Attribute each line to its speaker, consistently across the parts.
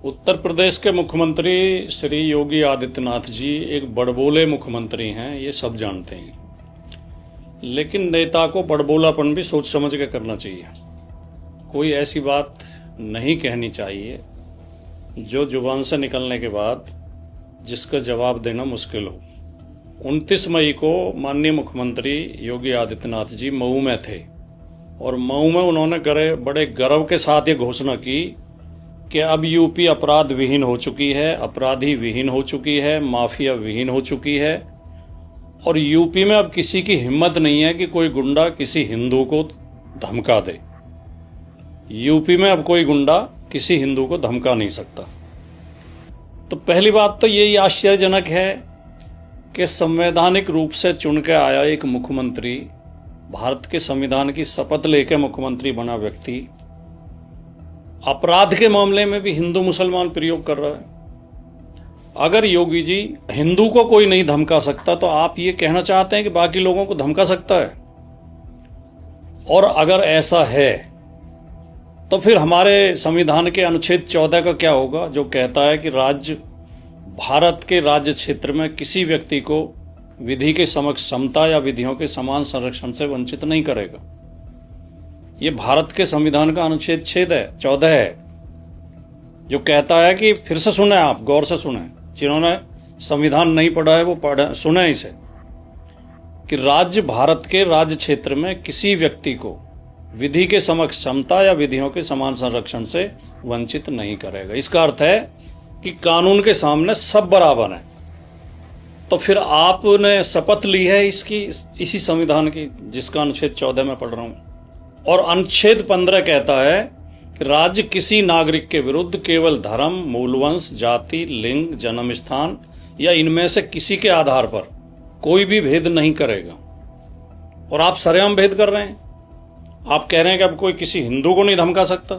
Speaker 1: उत्तर प्रदेश के मुख्यमंत्री श्री योगी आदित्यनाथ जी एक बड़बोले मुख्यमंत्री हैं, ये सब जानते हैं। लेकिन नेता को बड़बोलापन भी सोच समझ के करना चाहिए। कोई ऐसी बात नहीं कहनी चाहिए जो जुबान से निकलने के बाद जिसका जवाब देना मुश्किल हो। 29 मई को माननीय मुख्यमंत्री योगी आदित्यनाथ जी मऊ में थे और मऊ में उन्होंने बड़े गर्व के साथ ये घोषणा की कि अब यूपी अपराध विहीन हो चुकी है, अपराधी विहीन हो चुकी है, माफिया विहीन हो चुकी है और यूपी में अब किसी की हिम्मत नहीं है कि कोई गुंडा किसी हिंदू को धमका दे। यूपी में अब कोई गुंडा किसी हिंदू को धमका नहीं सकता। तो पहली बात तो यही आश्चर्यजनक है कि संवैधानिक रूप से चुन के आया एक मुख्यमंत्री, भारत के संविधान की शपथ लेकर मुख्यमंत्री बना व्यक्ति अपराध के मामले में भी हिंदू मुसलमान प्रयोग कर रहा है। अगर योगी जी हिंदू को कोई नहीं धमका सकता तो आप ये कहना चाहते हैं कि बाकी लोगों को धमका सकता है? और अगर ऐसा है तो फिर हमारे संविधान के अनुच्छेद 14 का क्या होगा, जो कहता है कि भारत के राज्य क्षेत्र में किसी व्यक्ति को विधि के समक्ष समता या विधियों के समान संरक्षण से वंचित नहीं करेगा। ये भारत के संविधान का अनुच्छेद 14 है, जो कहता है कि फिर से सुने, आप गौर से सुने, जिन्होंने संविधान नहीं पढ़ा है वो सुने इसे, कि भारत के राज्य क्षेत्र में किसी व्यक्ति को विधि के समक्ष समता या विधियों के समान संरक्षण से वंचित नहीं करेगा। इसका अर्थ है कि कानून के सामने सब बराबर हैं। तो फिर आपने शपथ ली है इसी संविधान की, जिसका अनुच्छेद 14 में पढ़ रहा हूं, और अनुच्छेद 15 कहता है कि राज्य किसी नागरिक के विरुद्ध केवल धर्म, मूलवंश, जाति, लिंग, जन्म स्थान या इनमें से किसी के आधार पर कोई भी भेद नहीं करेगा। और आप सरेआम भेद कर रहे हैं। आप कह रहे हैं कि अब कोई किसी हिंदू को नहीं धमका सकता,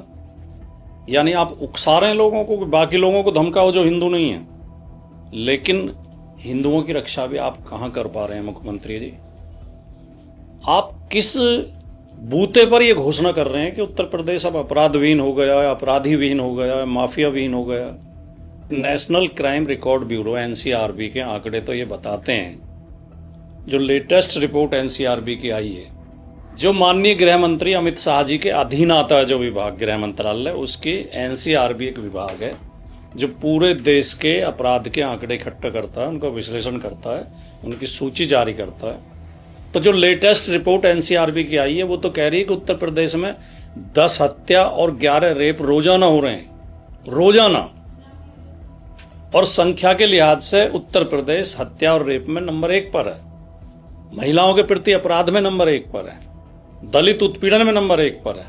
Speaker 1: यानी आप उकसा रहे हैं लोगों को कि बाकी लोगों को धमकाओ जो हिंदू नहीं है। लेकिन हिंदुओं की रक्षा भी आप कहां कर पा रहे हैं मुख्यमंत्री जी? आप किस बूते पर यह घोषणा कर रहे हैं कि उत्तर प्रदेश अब अपराध विहीन हो गया है, अपराधी विहीन हो गया है, माफिया विहीन हो गया? National crime record bureau NCRB के आंकड़े तो ये बताते हैं, जो लेटेस्ट रिपोर्ट एनसीआरबी की आई है, जो माननीय गृह मंत्री अमित शाह जी के अधीन आता है, जो विभाग गृह मंत्रालय, उसके एनसीआरबी एक विभाग है जो पूरे देश के अपराध के आंकड़े इकट्ठा करता है, उनका विश्लेषण करता है, उनकी सूची जारी करता है। तो जो लेटेस्ट रिपोर्ट एनसीआरबी की आई है वो तो कह रही है कि उत्तर प्रदेश में 10 हत्या और 11 रेप रोजाना हो रहे हैं, रोजाना। और संख्या के लिहाज से उत्तर प्रदेश हत्या और रेप में नंबर 1 पर है, महिलाओं के प्रति अपराध में नंबर 1 पर है, दलित उत्पीड़न में नंबर 1 पर है,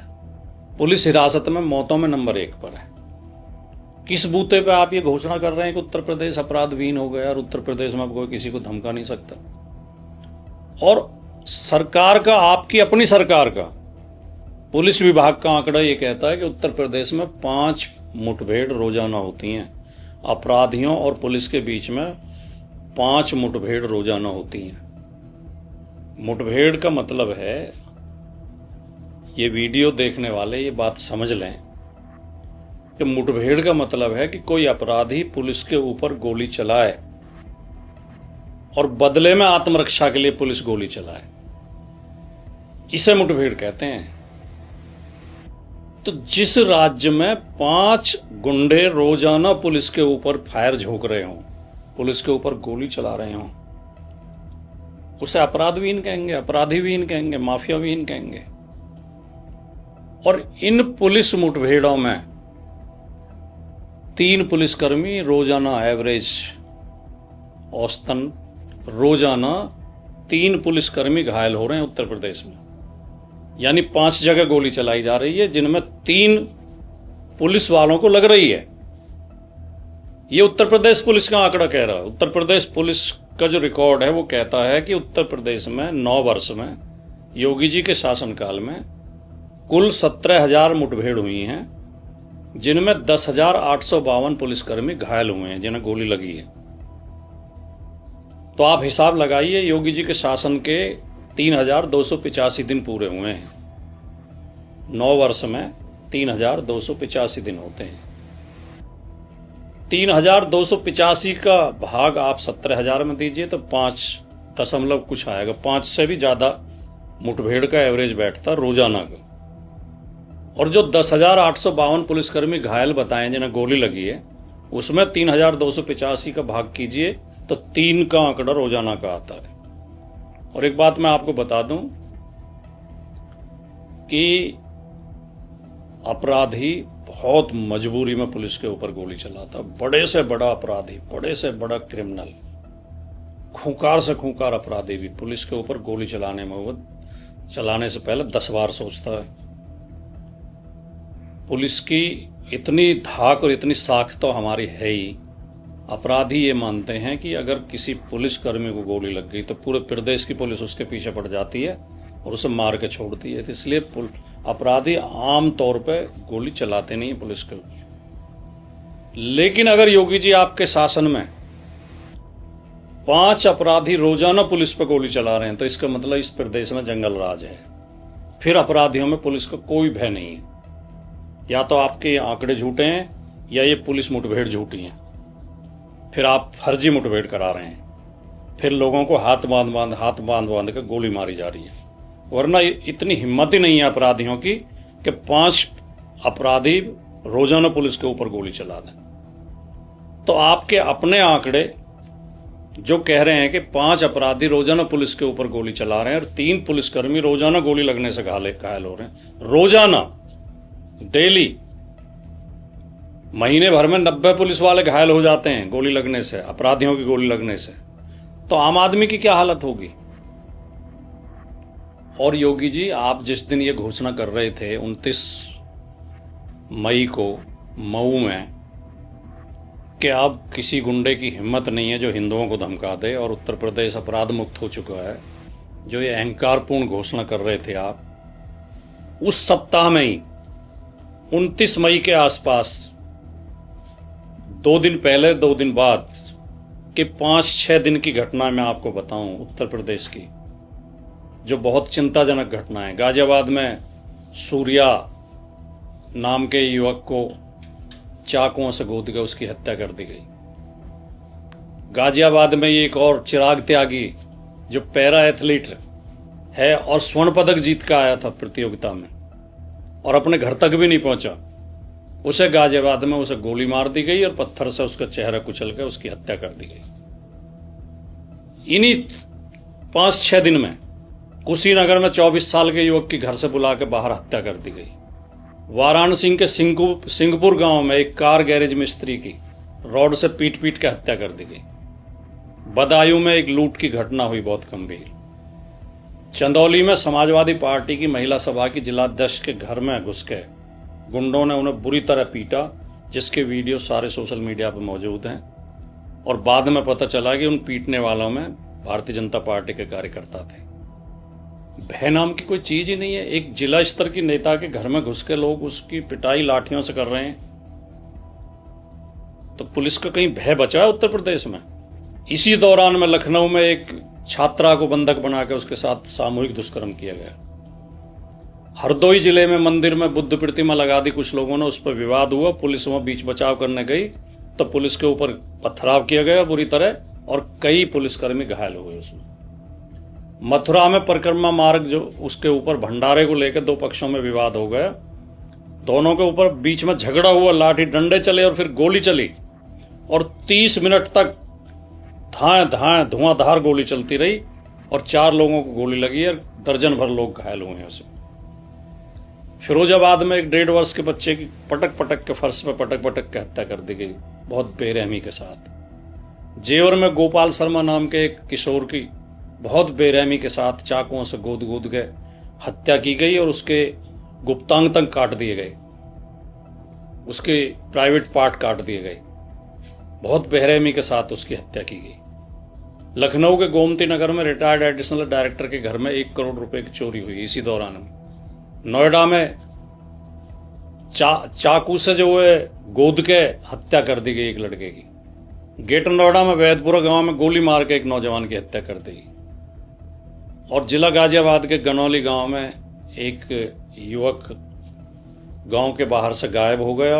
Speaker 1: पुलिस हिरासत में मौतों में नंबर 1 पर है। किस बूते पे आप ये घोषणा कर रहे हैं कि उत्तर प्रदेश अपराध विहीन हो गया और उत्तर प्रदेश में अब कोई किसी को धमका नहीं सकता? और सरकार का, आपकी अपनी सरकार का पुलिस विभाग का आंकड़ा ये कहता है कि उत्तर प्रदेश में 5 मुठभेड़ रोजाना होती हैं, अपराधियों और पुलिस के बीच में 5 मुठभेड़ रोजाना होती हैं। मुठभेड़ का मतलब है, ये वीडियो देखने वाले ये बात समझ लें कि मुठभेड़ का मतलब है कि कोई अपराधी पुलिस के ऊपर गोली चलाए और बदले में आत्मरक्षा के लिए पुलिस गोली चलाए, इसे मुठभेड़ कहते हैं। तो जिस राज्य में 5 गुंडे रोजाना पुलिस के ऊपर फायर झोंक रहे हों, पुलिस के ऊपर गोली चला रहे हों, उसे अपराधविहीन कहेंगे, अपराधीविहीन कहेंगे, माफियाविहीन कहेंगे। और इन पुलिस मुठभेड़ों में 3 पुलिसकर्मी रोजाना एवरेज औसतन रोजाना 3 पुलिसकर्मी घायल हो रहे हैं उत्तर प्रदेश में। यानी 5 जगह गोली चलाई जा रही है जिनमें 3 पुलिस वालों को लग रही है। ये उत्तर प्रदेश पुलिस का आंकड़ा कह रहा है। उत्तर प्रदेश पुलिस का जो रिकॉर्ड है वो कहता है कि उत्तर प्रदेश में 9 वर्ष में, योगी जी के शासनकाल में, कुल 17,000 मुठभेड़ हुई हैं, जिनमें 10,852 पुलिसकर्मी घायल हुए हैं, जिन्हें गोली लगी है। तो आप हिसाब लगाइए, योगी जी के शासन के 3,285 दिन पूरे हुए हैं। 9 वर्ष में 3,285 दिन होते हैं। 3,285 का भाग आप 17,000 में दीजिए तो 5 दशमलव कुछ आएगा। 5 से भी ज्यादा मुठभेड़ का एवरेज बैठता रोजाना का। और जो 10,852 पुलिसकर्मी घायल बताएं जिन्हें गोली लगी है, उसमें 3,285 का भाग कीजिए तो 3 का आंकड़ा रोजाना का आता है। और एक बात मैं आपको बता दूं कि अपराधी बहुत मजबूरी में पुलिस के ऊपर गोली चलाता। बड़े से बड़ा अपराधी, बड़े से बड़ा क्रिमिनल, खूंखार से खूंखार अपराधी भी पुलिस के ऊपर गोली चलाने से पहले 10 बार सोचता है। पुलिस की इतनी धाक और इतनी साख तो हमारी है ही। अपराधी ये मानते हैं कि अगर किसी पुलिसकर्मी को गोली लग गई तो पूरे प्रदेश की पुलिस उसके पीछे पड़ जाती है और उसे मार के छोड़ती है। तो इसलिए अपराधी आम तौर पे गोली चलाते नहीं पुलिस के ऊपर। लेकिन अगर योगी जी आपके शासन में 5 अपराधी रोजाना पुलिस पे गोली चला रहे हैं तो इसका मतलब इस प्रदेश में जंगल राज है। फिर अपराधियों में पुलिस का कोई भय नहीं है। या तो आपके आंकड़े झूठे हैं या ये पुलिस मुठभेड़ झूठी है। फिर आप फर्जी मुठभेड़ करा रहे हैं। फिर लोगों को हाथ बांध कर गोली मारी जा रही है। वरना इतनी हिम्मत ही नहीं है अपराधियों की कि 5 अपराधी रोजाना पुलिस के ऊपर गोली चला दें। तो आपके अपने आंकड़े जो कह रहे हैं कि 5 अपराधी रोजाना पुलिस के ऊपर गोली चला रहे हैं और 3 पुलिसकर्मी रोजाना गोली लगने से घायल हो रहे हैं, रोजाना, डेली। महीने भर में 90 पुलिस वाले घायल हो जाते हैं गोली लगने से, अपराधियों की गोली लगने से। तो आम आदमी की क्या हालत होगी। और योगी जी, आप जिस दिन ये घोषणा कर रहे थे 29 मई को मऊ में कि अब किसी गुंडे की हिम्मत नहीं है जो हिंदुओं को धमका दे और उत्तर प्रदेश अपराध मुक्त हो चुका है, जो ये अहंकारपूर्ण घोषणा कर रहे थे आप, उस सप्ताह में ही 29 मई के आसपास 2 दिन पहले 2 दिन बाद के 5-6 दिन की घटना मैं आपको बताऊं उत्तर प्रदेश की, जो बहुत चिंताजनक घटना है। गाजियाबाद में सूर्या नाम के युवक को चाकुओं से गोद के उसकी हत्या कर दी गई। गाजियाबाद में एक और चिराग त्यागी जो पैरा एथलीट है और स्वर्ण पदक जीत का आया था प्रतियोगिता में और अपने घर तक भी नहीं पहुंचा, उसे गाजियाबाद में उसे गोली मार दी गई और पत्थर से उसका चेहरा कुचल के उसकी हत्या कर दी गई। इन्हीं 5-6 दिन में कुशीनगर में 24 साल के युवक की घर से बुला के बाहर हत्या कर दी गई। वाराणसी के सिंहपुर गांव में एक कार गैरेज मिस्त्री की रॉड से पीट के हत्या कर दी गई। बदायूं में एक लूट की घटना हुई बहुत गंभीर। चंदौली में समाजवादी पार्टी की महिला सभा की जिलाध्यक्ष के घर में घुस के गुंडों ने उन्हें बुरी तरह पीटा, जिसके वीडियो सारे सोशल मीडिया पर मौजूद हैं। और बाद में पता चला कि उन पीटने वालों में भारतीय जनता पार्टी के कार्यकर्ता थे। भय नाम की कोई चीज ही नहीं है। एक जिला स्तर की नेता के घर में घुस के लोग उसकी पिटाई लाठियों से कर रहे हैं, तो पुलिस का कहीं भय बचा है उत्तर प्रदेश में। इसी दौरान में लखनऊ में एक छात्रा को बंधक बना के उसके साथ सामूहिक दुष्कर्म किया गया। हरदोई जिले में मंदिर में बुद्ध प्रतिमा लगा दी कुछ लोगों ने, उस पर विवाद हुआ, पुलिस वहां बीच बचाव करने गई तो पुलिस के ऊपर पथराव किया गया बुरी तरह और कई पुलिसकर्मी घायल हुए उसमें। मथुरा में परिक्रमा मार्ग जो उसके ऊपर भंडारे को लेकर 2 पक्षों में विवाद हो गया, दोनों के ऊपर बीच में झगड़ा हुआ, लाठी डंडे चले और फिर गोली चली और 30 मिनट तक धुआंधार गोली चलती रही और 4 लोगों को गोली लगी और दर्जन भर लोग घायल हुए हैं उसमें। फिरोजाबाद में एक 1.5 वर्ष के बच्चे की पटक के फर्श पे पटक के हत्या कर दी गई बहुत बेरहमी के साथ। जेवर में गोपाल शर्मा नाम के एक किशोर की बहुत बेरहमी के साथ चाकुओं से गोद के हत्या की गई और उसके गुप्तांग तक काट दिए गए, उसके प्राइवेट पार्ट काट दिए गए, बहुत बेरहमी के साथ उसकी हत्या की गई। लखनऊ के गोमती नगर में रिटायर्ड एडिशनल डायरेक्टर के घर में 1 करोड़ रुपए की चोरी हुई इसी दौरान में। नोएडा में चाकू से जो है गोद के हत्या कर दी गई एक लड़के की। ग्रेटर नोएडा में वैदपुरा गांव में गोली मार के एक नौजवान की हत्या कर दी। और जिला गाजियाबाद के गनौली गांव में एक युवक गांव के बाहर से गायब हो गया,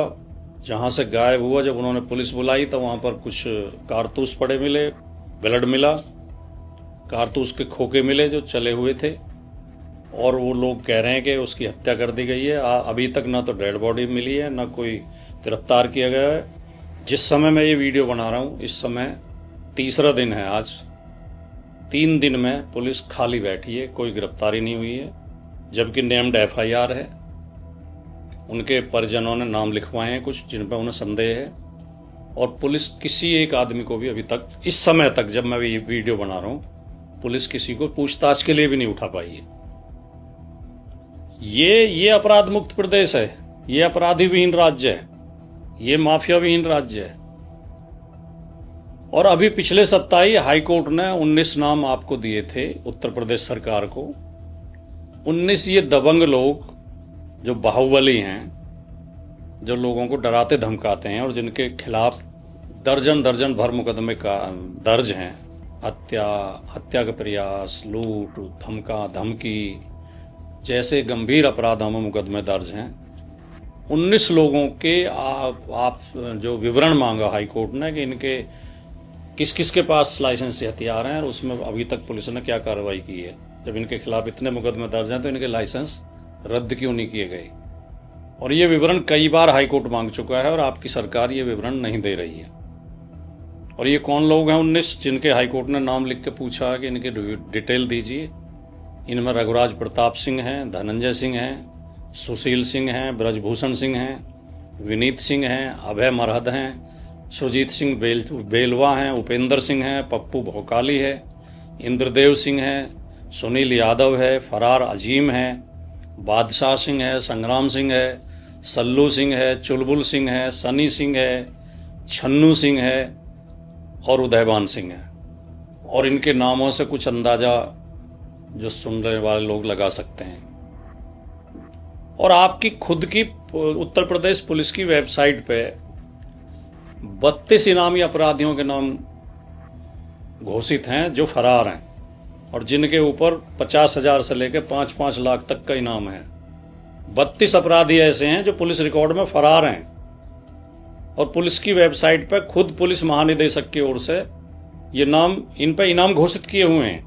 Speaker 1: जहाँ से गायब हुआ, जब उन्होंने पुलिस बुलाई तो वहाँ पर कुछ कारतूस पड़े मिले, ब्लड मिला, कारतूस के खोखे मिले जो चले हुए थे, और वो लोग कह रहे हैं कि उसकी हत्या कर दी गई है। अभी तक ना तो डेड बॉडी मिली है, ना कोई गिरफ्तार किया गया है। जिस समय मैं ये वीडियो बना रहा हूँ इस समय तीसरा दिन है आज। 3 दिन में पुलिस खाली बैठी है, कोई गिरफ्तारी नहीं हुई है, जबकि नेम्ड FIR है। उनके परिजनों ने नाम लिखवाए हैं कुछ जिन पर उन्हें संदेह है, और पुलिस किसी एक आदमी को भी अभी तक, इस समय तक जब मैं ये वीडियो बना रहा हूँ, पुलिस किसी को पूछताछ के लिए भी नहीं उठा पाई है। ये अपराध मुक्त प्रदेश है, ये अपराधी विहीन राज्य है, ये माफिया विहीन राज्य है। और अभी पिछले सप्ताह ही हाईकोर्ट ने 19 नाम आपको दिए थे, उत्तर प्रदेश सरकार को। 19 ये दबंग लोग जो बाहुबली हैं, जो लोगों को डराते धमकाते हैं और जिनके खिलाफ दर्जन दर्जन भर मुकदमे का दर्ज हैं, हत्या का प्रयास, लूट, धमकी जैसे गंभीर अपराधों में मुकदमे दर्ज हैं। 19 लोगों के आप जो विवरण मांगा हाईकोर्ट ने कि इनके किस किस के पास लाइसेंसी हथियार हैं, और उसमें अभी तक पुलिस ने क्या कार्रवाई की है। जब इनके खिलाफ इतने मुकदमे दर्ज हैं तो इनके लाइसेंस रद्द क्यों नहीं किए गए। और ये विवरण कई बार हाईकोर्ट मांग चुका है और आपकी सरकार ये विवरण नहीं दे रही है। और ये कौन लोग हैं 19 जिनके हाईकोर्ट ने नाम लिख के पूछा है कि इनके डिटेल दीजिए। इनमें रघुराज प्रताप सिंह हैं, धनंजय सिंह हैं, सुशील सिंह हैं, ब्रजभूषण सिंह हैं, विनीत सिंह हैं, अभय मरहद हैं, सुजीत सिंह बेलवा हैं, उपेंद्र सिंह हैं, पप्पू भोकाली है, इंद्रदेव सिंह हैं, सुनील यादव है, फरार अजीम है, बादशाह सिंह है, संग्राम सिंह है, सल्लू सिंह है, चुलबुल सिंह है, सनी सिंह है, छन्नू सिंह है और उदयबान सिंह है। और इनके नामों से कुछ अंदाजा जो सुनने वाले लोग लगा सकते हैं। और आपकी खुद की उत्तर प्रदेश पुलिस की वेबसाइट पे 32 इनामी अपराधियों के नाम घोषित हैं जो फरार हैं, और जिनके ऊपर 50,000 से लेकर 5-5 लाख तक का इनाम है। 32 अपराधी ऐसे हैं जो पुलिस रिकॉर्ड में फरार हैं, और पुलिस की वेबसाइट पर खुद पुलिस महानिदेशक की ओर से ये नाम, इन पर इनाम घोषित किए हुए हैं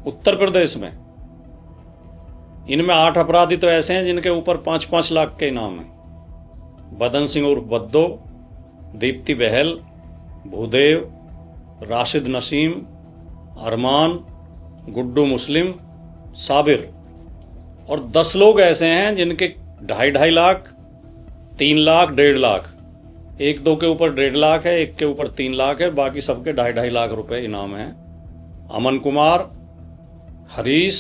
Speaker 1: उत्तर प्रदेश में। इनमें 8 अपराधी तो ऐसे हैं जिनके ऊपर 5-5 लाख के इनाम हैं। बदन सिंह उर्फ बद्दो, दीप्ति बहल, भूदेव, राशिद नसीम, अरमान, गुड्डू मुस्लिम, साबिर। और 10 लोग ऐसे हैं जिनके 2.5 लाख, 3 लाख, 1.5 लाख, 1-2 के ऊपर 1.5 लाख है, एक के ऊपर 3 लाख है, बाकी सबके 2.5 लाख रुपए इनाम है। अमन कुमार, हरीश,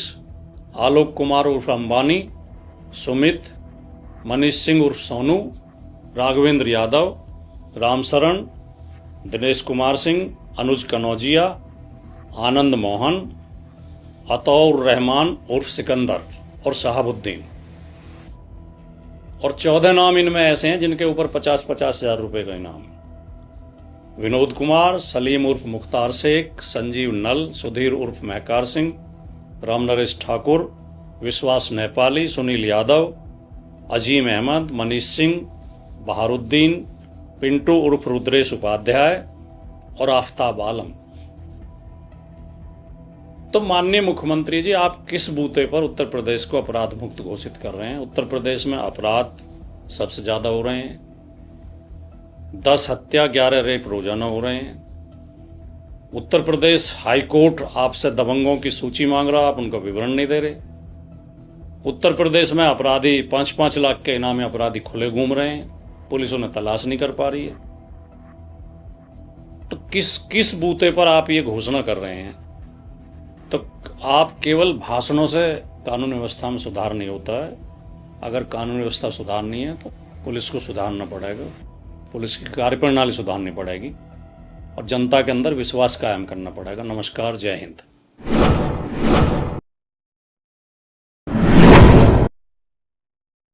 Speaker 1: आलोक कुमार उर्फ अंबानी, सुमित, मनीष सिंह उर्फ सोनू, राघवेंद्र यादव, रामशरण, दिनेश कुमार सिंह, अनुज कनौजिया, आनंद मोहन, अतौर रहमान उर्फ सिकंदर और शहाबुद्दीन। और 14 नाम इनमें ऐसे हैं जिनके ऊपर 50-50 हजार रुपए का इनाम है। विनोद कुमार, सलीम उर्फ मुख्तार शेख, संजीव नल, सुधीर उर्फ महकार सिंह, रामनरेश ठाकुर, विश्वास नेपाली, सुनील यादव, अजीम अहमद, मनीष सिंह, बहारुद्दीन, पिंटू उर्फ रुद्रेश उपाध्याय और आफ्ताब आलम। तो माननीय मुख्यमंत्री जी, आप किस बूते पर उत्तर प्रदेश को अपराध मुक्त घोषित कर रहे हैं? उत्तर प्रदेश में अपराध सबसे ज्यादा हो रहे हैं, 10 हत्या, 11 रेप रोजाना हो रहे हैं। उत्तर प्रदेश हाईकोर्ट आपसे दबंगों की सूची मांग रहा, आप उनका विवरण नहीं दे रहे। उत्तर प्रदेश में अपराधी 5-5 लाख के इनामी अपराधी खुले घूम रहे हैं, पुलिस उन्हें तलाश नहीं कर पा रही है। तो किस बूते पर आप ये घोषणा कर रहे हैं? तो आप केवल भाषणों से कानून व्यवस्था में सुधार नहीं होता है। अगर कानून व्यवस्था सुधारनी है तो पुलिस को सुधारना पड़ेगा, पुलिस की कार्यप्रणाली सुधारनी पड़ेगी और जनता के अंदर विश्वास कायम करना पड़ेगा। नमस्कार, जय हिंद।